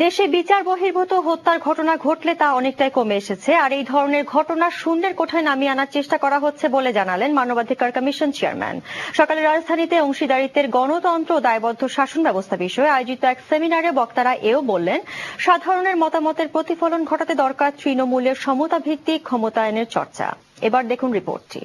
দেশে বিচার বহির্ভূত হত্যার ঘটনা ঘটলে তা অনেকটাই কমে এসেছে, আর এই ধরনের ঘটনা শূন্যের কোঠায় নামিয়ে আনার চেষ্টা করা হচ্ছে বলে জানালেন মানবাধিকার কমিশন চেয়ারম্যান। সকালে রাজধানীতে অংশীদারিত্বের গণতন্ত্র ও দায়বদ্ধ শাসন ব্যবস্থা বিষয়ে আয়োজিত এক সেমিনারে বক্তারা এও বললেন, সাধারণের মতামতের প্রতিফলন ঘটাতে দরকার তৃণমূলের সমতা ভিত্তিক ক্ষমতায়নের চর্চা। এবার দেখুন রিপোর্টটি।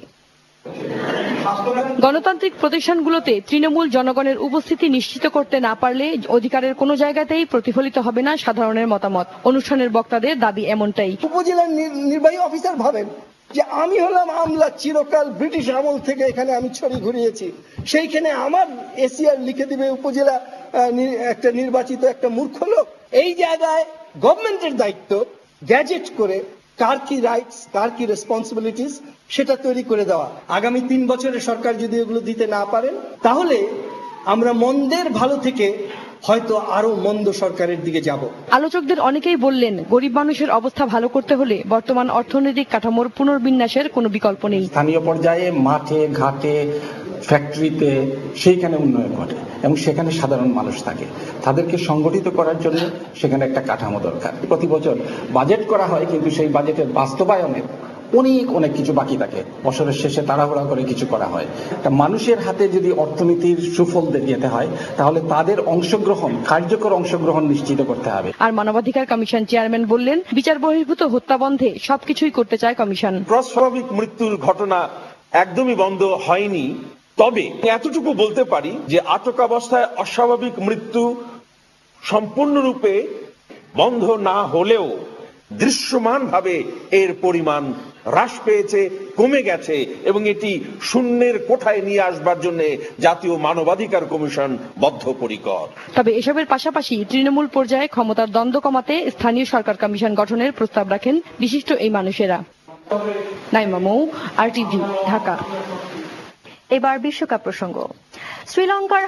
গণতান্ত্রিক প্রতিষ্ঠানগুলোতে তৃণমূল জনগণের উপস্থিতি নিশ্চিত করতে না পারলে অধিকারের কোনো জায়গাতেই প্রতিফলিত হবে না সাধারণের মতামত। অনুষ্ঠানের বক্তাদের দাবি এমনটাই। উপজেলার নির্বাহী অফিসার ভাবেন যে আমি হলাম আমলা, চিরকাল ব্রিটিশ আমল থেকে এখানে আমি ছড়ি ঘুরিয়েছি, সেইখানে আমার এসিআর লিখে দিবে উপজেলা একটা নির্বাচিত একটা মূর্খ লোক। এই জায়গায় গভর্নমেন্টের দায়িত্ব গ্যাজেট করে কার কি রাইটস, কার কি রেসপন্সিবিলিটিস সেটা তৈরি করে দেওয়া। আগামী 3 বছরের সরকার যদি এগুলো দিতে না পারেন, তাহলে আমরা মন্দের ভালো থেকে হয়তো আরো মন্দ সরকারের দিকে যাব। আলোচকদের অনেকেই বললেন, গরিব মানুষের অবস্থা ভালো করতে হলে বর্তমান অর্থনৈতিক কাঠামোর পুনর্বিন্যাসের কোনো বিকল্প নেই। স্থানীয় পর্যায়ে মাঠে ঘাটে ফ্যাক্টরিতে সেইখানে উন্নয়ন ঘটে এবং সেখানে সাধারণ মানুষ থাকে, তাদেরকে সংগঠিত করার জন্য সেখানে একটা কাঠামো দরকার। প্রতি বছর বাজেট করা হয়, কিন্তু সেই বাজেটের বাস্তবায়নের অনেক কিছু বাকি থাকে। বছরের শেষে তাড়াহুড়া করে কিছু করা হয়। তা মানুষের হাতে যদি অর্থনীতির সুফল যেতে হয়, তাহলে তাদের অংশগ্রহণ, কার্যকর অংশগ্রহণ নিশ্চিত করতে হবে। আর মানবাধিকার কমিশন চেয়ারম্যান বললেন, বিচার বহির্ভূত হত্যা বন্ধে সবকিছুই করতে চায় কমিশন। অস্বাভাবিক মৃত্যুর ঘটনা একদমই বন্ধ হয়নি, তবে এতটুকু বলতে পারি যে আটক অবস্থায় অস্বাভাবিক মৃত্যু সম্পূর্ণরূপে বন্ধ না হলেও দৃশ্যমানভাবে এর পরিমাণ হ্রাস পেয়েছে, কমে গেছে, এবং এটি শূন্যের কোঠায় নিয়ে আসবার জন্য জাতীয় মানবাধিকার কমিশন বদ্ধপরিকর। তবে এসবের পাশাপাশি তৃণমূল পর্যায়ে ক্ষমতার দ্বন্দ্ব কমাতে স্থানীয় সরকার কমিশন গঠনের প্রস্তাব রাখেন বিশিষ্ট এই মানুষেরা। নাইমা মৌ, RTV, ঢাকা। এবার বিশ্বকাপ প্রসঙ্গ। শ্রীলঙ্কার